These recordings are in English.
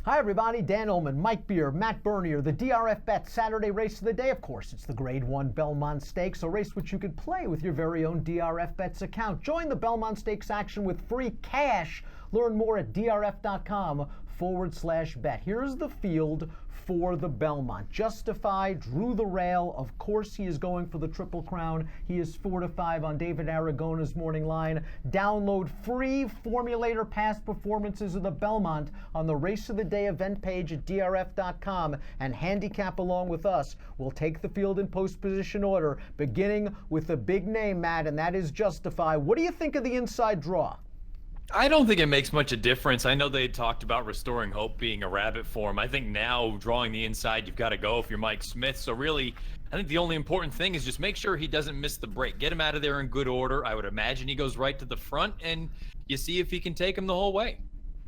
Hi everybody, Dan Illman, Mike Beer, Matt Bernier, the DRF Bet Saturday race of the day. Of course, it's the Grade 1 Belmont Stakes, a race which you could play with your very own DRF Bets account. Join the Belmont Stakes action with free cash. Learn more at drf.com/bet. Here's the field for the Belmont. Justify drew the rail. Of course, he is going for the Triple Crown. He is 4-5 on David Aragona's morning line. Download free Formulator past performances of the Belmont on the Race of the Day event page at drf.com and handicap along with us. We'll take the field in post position order, beginning with the big name, Matt, and that is Justify. What do you think of the inside draw? I don't think it makes much a difference. I know they had talked about restoring hope being a rabbit form. I think now drawing the inside, you've got to go if you're Mike Smith. So really, I think the only important thing is just make sure he doesn't miss the break. Get him out of there in good order. I would imagine he goes right to the front, and you see if he can take him the whole way.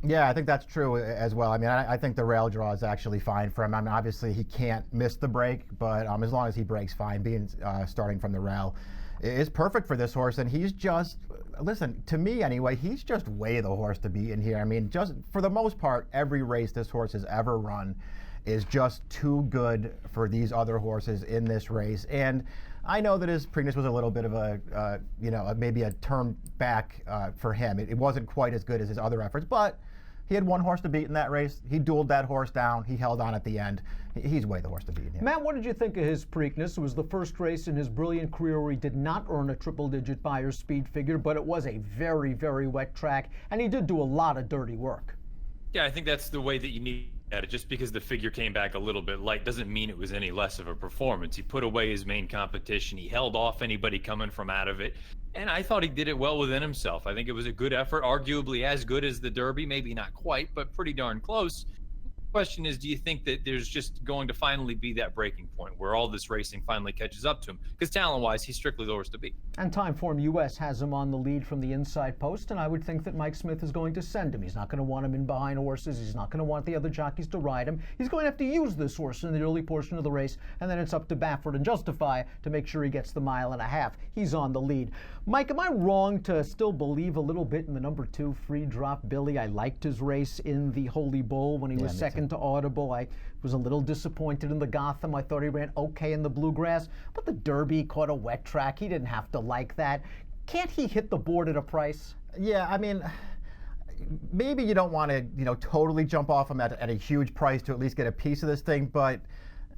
Yeah, I think that's true as well. I mean, I think the rail draw is actually fine for him. I mean, obviously he can't miss the break, but as long as he breaks fine, being starting from the rail is perfect for this horse. And he's just, listen, to me anyway, he's just way the horse to beat in here. I mean, just for the most part, every race this horse has ever run is just too good for these other horses in this race. And I know that his Preakness was a little bit of a, maybe a turn back for him. It wasn't quite as good as his other efforts, but he had one horse to beat in that race. He dueled that horse down. He held on at the end. He's way the horse to beat. Yeah. Matt, what did you think of his Preakness? It was the first race in his brilliant career where he did not earn a triple-digit Buyer's speed figure, but it was a very, very wet track, and he did do a lot of dirty work. Yeah, I think that's the way that you need at it. Just because the figure came back a little bit light doesn't mean it was any less of a performance. He put away his main competition. He held off anybody coming from out of it. And I thought he did it well within himself. I think it was a good effort, arguably as good as the Derby, maybe not quite, but pretty darn close. The question is, do you think that there's just going to finally be that breaking point where all this racing finally catches up to him? Because talent-wise, he's strictly the horse to beat. And Timeform US has him on the lead from the inside post, and I would think that Mike Smith is going to send him. He's not going to want him in behind horses. He's not going to want the other jockeys to ride him. He's going to have to use this horse in the early portion of the race, and then it's up to Baffert and Justify to make sure he gets the 1.5 miles. He's on the lead. Mike, am I wrong to still believe a little bit in the number 2 Free Drop Billy? I liked his race in the Holy Bull when he was second to Audible. I was a little disappointed in the Gotham. I thought he ran okay in the Bluegrass, but the Derby caught a wet track. He didn't have to like that. Can't he hit the board at a price? Yeah, I mean, maybe you don't want to, totally jump off him at a huge price to at least get a piece of this thing, but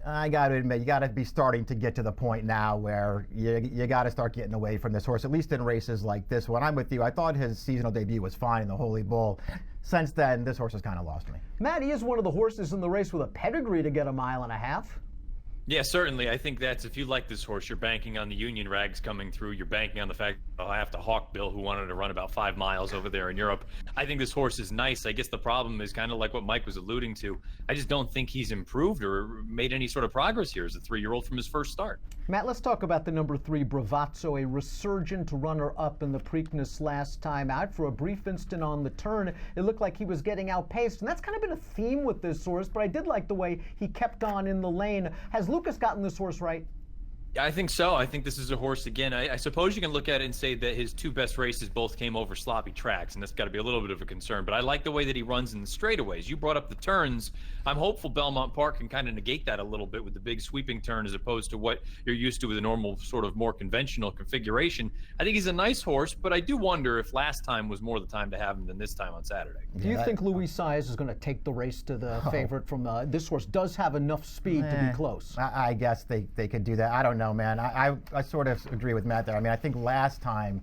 I got to admit, you got to be starting to get to the point now where you got to start getting away from this horse, at least in races like this one. I'm with you. I thought his seasonal debut was fine in the Holy Bull. Since then, this horse has kind of lost me. Matt, he is one of the horses in the race with a pedigree to get a 1.5 miles. Yeah, certainly. I think that's, if you like this horse, you're banking on the Union Rags coming through. You're banking on the fact that I have to hawk Bill, who wanted to run about 5 miles over there in Europe. I think this horse is nice. I guess the problem is kind of like what Mike was alluding to. I just don't think he's improved or made any sort of progress here as a 3-year-old from his first start. Matt, let's talk about the number 3 Bravado, a resurgent runner-up in the Preakness last time out. For a brief instant on the turn, it looked like he was getting outpaced, and that's kind of been a theme with this horse, but I did like the way he kept on in the lane. Has Lucas gotten this horse right? I think so. I think this is a horse, again, I suppose you can look at it and say that his 2 best races both came over sloppy tracks, and that's got to be a little bit of a concern. But I like the way that he runs in the straightaways. You brought up the turns. I'm hopeful Belmont Park can kind of negate that a little bit with the big sweeping turn as opposed to what you're used to with a normal sort of more conventional configuration. I think he's a nice horse, but I do wonder if last time was more the time to have him than this time on Saturday. Do you think Louis Saez is going to take the race to the favorite from this horse? Does have enough speed to be close. I guess they could do that. I don't know, man. I sort of agree with Matt there. I mean, I think last time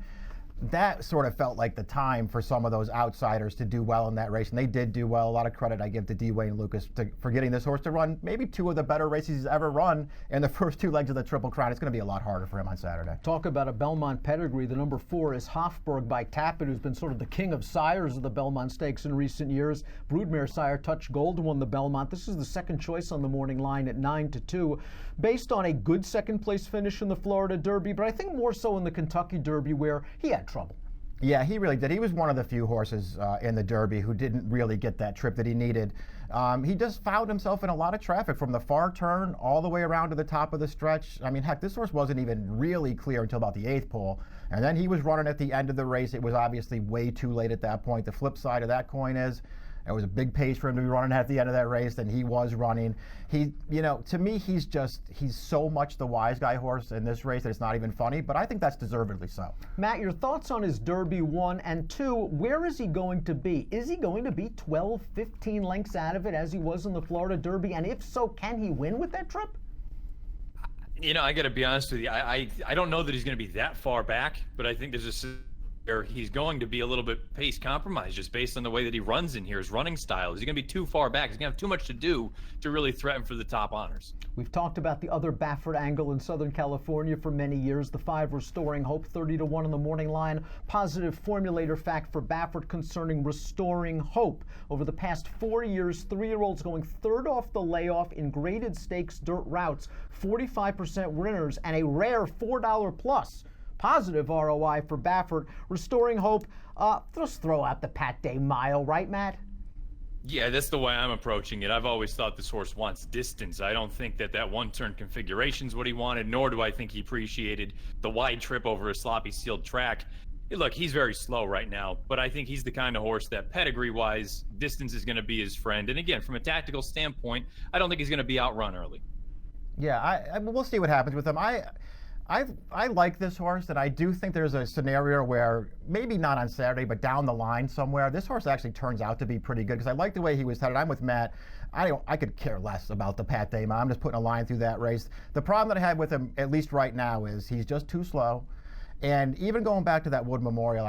that sort of felt like the time for some of those outsiders to do well in that race, and they did do well. A lot of credit I give to D-Wayne and Lucas for getting this horse to run maybe 2 of the better races he's ever run in the first 2 legs of the Triple Crown. It's going to be a lot harder for him on Saturday. Talk about a Belmont pedigree. The number 4 is Hofburg by Tappan, who's been sort of the king of sires of the Belmont Stakes in recent years. Broodmare sire Touch Gold won the Belmont. This is the second choice on the morning line at 9-2, based on a good second place finish in the Florida Derby, but I think more so in the Kentucky Derby where he had trouble. Yeah, he really did. He was one of the few horses in the Derby who didn't really get that trip that he needed. He just found himself in a lot of traffic from the far turn all the way around to the top of the stretch. I mean, heck, this horse wasn't even really clear until about the 8th pole. And then he was running at the end of the race. It was obviously way too late at that point. The flip side of that coin is It was a big pace for him to be running at the end of that race, and he was running. To me, he's so much the wise guy horse in this race that it's not even funny, but I think that's deservedly so. Matt, your thoughts on his Derby 1 and 2, where is he going to be? Is he going to be 12, 15 lengths out of it as he was in the Florida Derby? And if so, can he win with that trip? I got to be honest with you. I don't know that he's going to be that far back, but I think there's where he's going to be a little bit pace compromised just based on the way that he runs in here, his running style. Is he going to be too far back? He's going to have too much to do to really threaten for the top honors. We've talked about the other Baffert angle in Southern California for many years. The 5 Restoring Hope, 30-1 on the morning line. Positive formulator fact for Baffert concerning Restoring Hope. Over the past 4 years, 3-year-olds going third off the layoff in graded stakes dirt routes, 45% winners, and a rare $4 plus. Positive ROI for Baffert. Restoring Hope, just throw out the Pat Day Mile, right, Matt? Yeah, that's the way I'm approaching it. I've always thought this horse wants distance. I don't think that one-turn configuration is what he wanted, nor do I think he appreciated the wide trip over a sloppy sealed track. Look, he's very slow right now, but I think he's the kind of horse that pedigree-wise, distance is going to be his friend. And again, from a tactical standpoint, I don't think he's going to be outrun early. Yeah, we'll see what happens with him. I like this horse, and I do think there's a scenario where, maybe not on Saturday, but down the line somewhere, this horse actually turns out to be pretty good because I like the way he was headed. I'm with Matt. I could care less about the Pat Day Mile. I'm just putting a line through that race. The problem that I have with him, at least right now, is he's just too slow. And even going back to that Wood Memorial,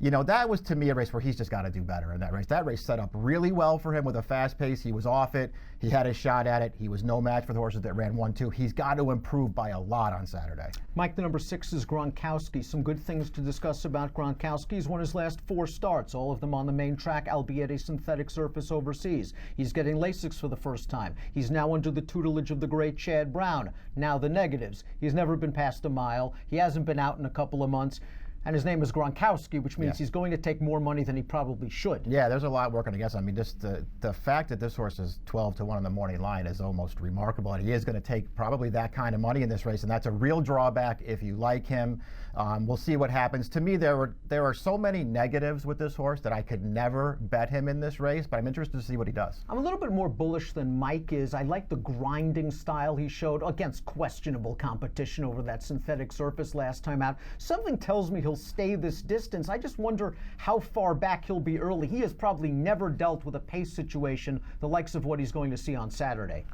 that was, to me, a race where he's just got to do better in that race. That race set up really well for him with a fast pace. He was off it. He had his shot at it. He was no match for the horses that ran 1-2. He's got to improve by a lot on Saturday. Mike, the number 6 is Gronkowski. Some good things to discuss about Gronkowski. He's won his last 4 starts, all of them on the main track, albeit a synthetic surface overseas. He's getting Lasix for the first time. He's now under the tutelage of the great Chad Brown. Now the negatives. He's never been past a mile. He hasn't been out in a couple of months. And his name is Gronkowski, which means he's going to take more money than he probably should. Yeah, there's a lot working against him. Just the fact that this horse is 12-1 on the morning line is almost remarkable. And he is going to take probably that kind of money in this race, and that's a real drawback if you like him. We'll see what happens. To me, there are so many negatives with this horse that I could never bet him in this race, but I'm interested to see what he does. I'm a little bit more bullish than Mike is. I like the grinding style he showed against questionable competition over that synthetic surface last time out. Something tells me he'll stay this distance. I just wonder how far back he'll be early. He has probably never dealt with a pace situation the likes of what he's going to see on Saturday.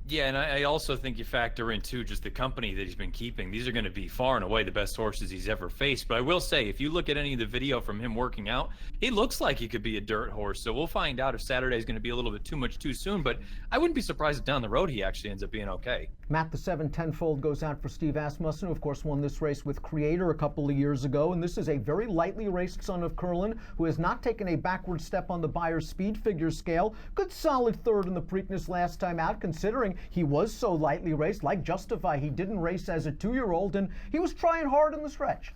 Yeah, and I also think you factor in, too, just the company that he's been keeping. These are going to be far and away the best horses he's ever faced. But I will say, if you look at any of the video from him working out, he looks like he could be a dirt horse. So we'll find out if Saturday is going to be a little bit too much too soon. But I wouldn't be surprised if down the road he actually ends up being okay. Matt, the 7-10-fold goes out for Steve Asmussen, who, of course, won this race with Creator a couple of years ago. And this is a very lightly raced son of Curlin, who has not taken a backward step on the Buyer's speed figure scale. Good solid third in the Preakness last time out, considering he was so lightly raced. Like Justify, he didn't race as a 2-year-old, and he was trying hard in the stretch.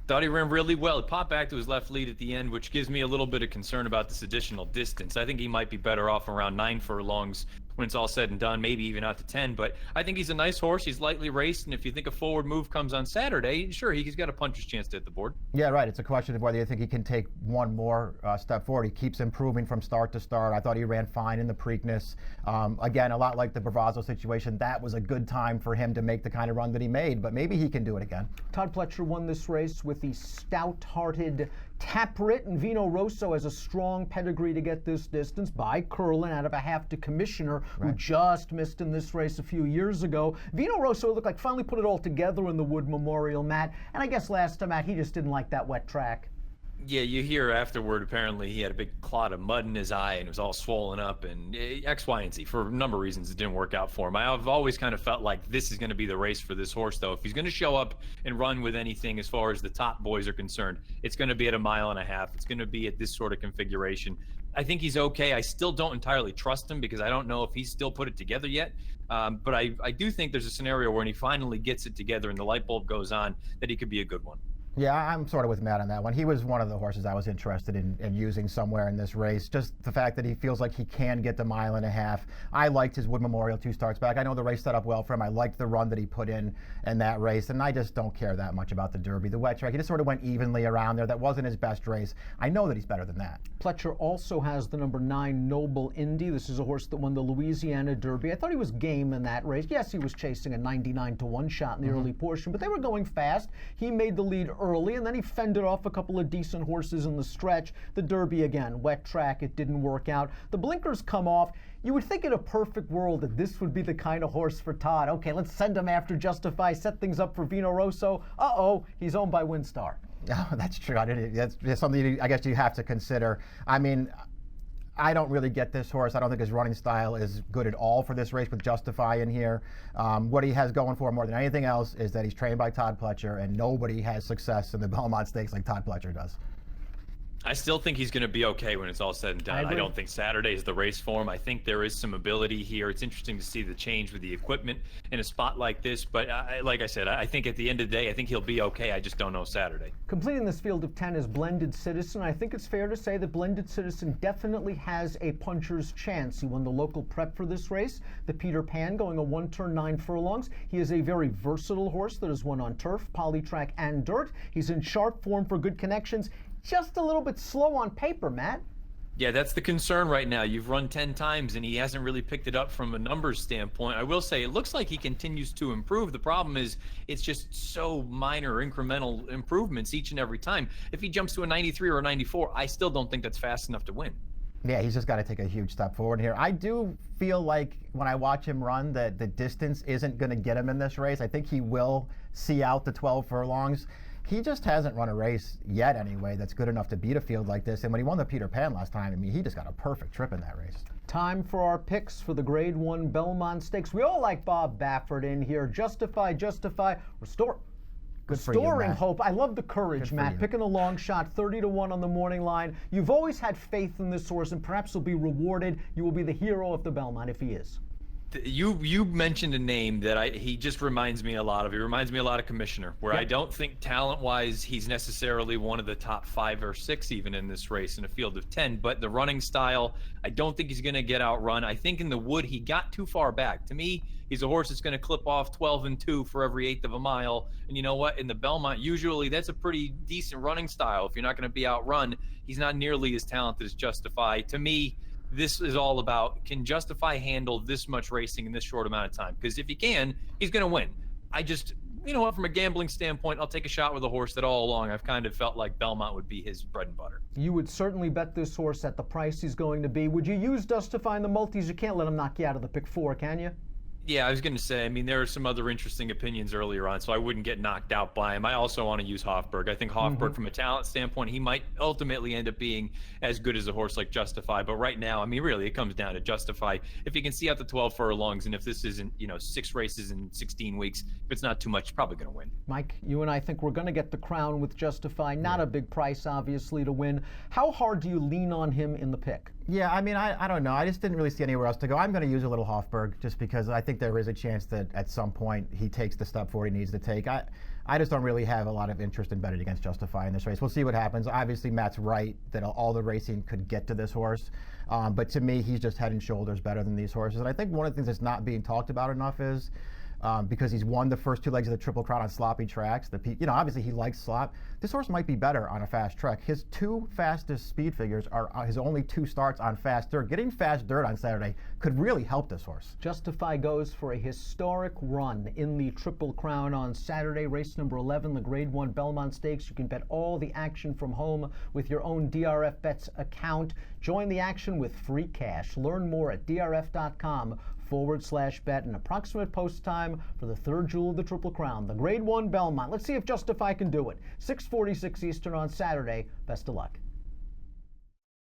Thought he ran really well. He popped back to his left lead at the end, which gives me a little bit of concern about this additional distance. I think he might be better off around 9 furlongs when it's all said and done, maybe even out to 10. But I think he's a nice horse. He's lightly raced, and if you think a forward move comes on Saturday, sure, he's got a puncher's chance to hit the board. Yeah, right. It's a question of whether you think he can take one more step forward. He keeps improving from start to start. I thought he ran fine in the Preakness. Again, a lot like the Bravado situation, that was a good time for him to make the kind of run that he made, but maybe he can do it again. Todd Pletcher won this race with the stout-hearted Tapwrit, and Vino Rosso has a strong pedigree to get this distance by Curlin out of a half to Commissioner, who just missed in this race a few years ago. Vino Rosso looked like finally put it all together in the Wood Memorial, Matt, and I guess last time out he just didn't like that wet track. Yeah, you hear afterward, apparently he had a big clot of mud in his eye and it was all swollen up and X, Y, and Z. For a number of reasons, it didn't work out for him. I've always kind of felt like this is going to be the race for this horse, though. If he's going to show up and run with anything as far as the top boys are concerned, it's going to be at 1.5 miles. It's going to be at this sort of configuration. I think he's okay. I still don't entirely trust him because I don't know if he's still put it together yet. But I do think there's a scenario where when he finally gets it together and the light bulb goes on, that he could be a good one. Yeah, I'm sort of with Matt on that one. He was one of the horses I was interested in using somewhere in this race. Just the fact that he feels like he can get the mile and a half. I liked his Wood Memorial 2 starts back. I know the race set up well for him. I liked the run that he put in that race, and I just don't care that much about the Derby. The wet track, he just sort of went evenly around there. That wasn't his best race. I know that he's better than that. Pletcher also has the number 9 Noble Indy. This is a horse that won the Louisiana Derby. I thought he was game in that race. Yes, he was chasing a 99-1 shot in the early portion, but they were going fast. He made the lead early, and then he fended off a couple of decent horses in the stretch. The Derby, again, wet track, it didn't work out. The blinkers come off. You would think in a perfect world that this would be the kind of horse for Todd. Okay, let's send him after Justify, set things up for Vino Rosso. Uh-oh, he's owned by Winstar. Oh, that's true. That's something I guess you have to consider. I mean, I don't really get this horse. I don't think his running style is good at all for this race with Justify in here. What he has going for him more than anything else is that he's trained by Todd Pletcher, and nobody has success in the Belmont Stakes like Todd Pletcher does. I still think he's going to be okay when it's all said and done. I don't think Saturday is the race for him. I think there is some ability here. It's interesting to see the change with the equipment in a spot like this. But like I said, I think at the end of the day, I think he'll be okay. I just don't know Saturday. Completing this field of 10 is Blended Citizen. I think it's fair to say that Blended Citizen definitely has a puncher's chance. He won the local prep for this race, the Peter Pan, going a 1-turn 9 furlongs. He is a very versatile horse that has won on turf, polytrack, and dirt. He's in sharp form for good connections. Just a little bit slow on paper, Matt. Yeah, that's the concern right now. You've run 10 times, and he hasn't really picked it up from a numbers standpoint. I will say it looks like he continues to improve. The problem is it's just so minor incremental improvements each and every time. If he jumps to a 93 or a 94, I still don't think that's fast enough to win. Yeah, he's just got to take a huge step forward here. I do feel like when I watch him run that the distance isn't going to get him in this race. I think he will see out the 12 furlongs. He just hasn't run a race yet anyway that's good enough to beat a field like this. And when he won the Peter Pan last time, I mean, he just got a perfect trip in that race. Time for our picks for the Grade 1 Belmont Stakes. We all like Bob Baffert in here. Justify, restoring hope. I love the courage, Matt. Picking a long shot, 30-1 on the morning line. You've always had faith in this horse, and perhaps he'll be rewarded. You will be the hero of the Belmont if he is. You mentioned a name that he just reminds me a lot of. He reminds me a lot of Commissioner, where I don't think talent-wise he's necessarily one of the top 5 or 6 even in this race in a field of 10. But the running style, I don't think he's going to get outrun. I think in the Wood he got too far back. To me, he's a horse that's going to clip off 12-2 for every 1/8 of a mile. And you know what? In the Belmont, usually that's a pretty decent running style. If you're not going to be outrun, he's not nearly as talented as Justify. To me, this is all about, can Justify handle this much racing in this short amount of time? Because if he can, he's going to win. You know what, from a gambling standpoint, I'll take a shot with a horse that all along I've kind of felt like Belmont would be his bread and butter. You would certainly bet this horse at the price he's going to be. Would you use Justify in the multis? You can't let him knock you out of the pick 4, can you? Yeah, I was going to say, I mean, there are some other interesting opinions earlier on, so I wouldn't get knocked out by him. I also want to use Hofberg. I think Hofberg, from a talent standpoint, he might ultimately end up being as good as a horse like Justify. But right now, I mean, really, it comes down to Justify. If he can see out the 12 furlongs, and if this isn't, 6 races in 16 weeks, if it's not too much, he's probably going to win. Mike, you and I think we're going to get the crown with Justify. Not a big price, obviously, to win. How hard do you lean on him in the pick? Yeah, I mean, I don't know. I just didn't really see anywhere else to go. I'm going to use a little Hofberg just because I think there is a chance that at some point he takes the step forward he needs to take. I just don't really have a lot of interest in betting against Justify in this race. We'll see what happens. Obviously, Matt's right that all the racing could get to this horse. But to me, he's just head and shoulders better than these horses. And I think one of the things that's not being talked about enough is because he's won the first 2 legs of the Triple Crown on sloppy tracks. Obviously he likes slop. This horse might be better on a fast track. His 2 fastest speed figures are his only 2 starts on fast dirt. Getting fast dirt on Saturday could really help this horse. Justify goes for a historic run in the Triple Crown on Saturday, race number 11, the Grade 1 Belmont Stakes. You can bet all the action from home with your own DRF Bets account. Join the action with free cash. Learn more at drf.com/bet. An approximate post time for the 3rd jewel of the Triple Crown, the Grade 1 Belmont. Let's see if Justify can do it. 6:46 Eastern on Saturday. Best of luck.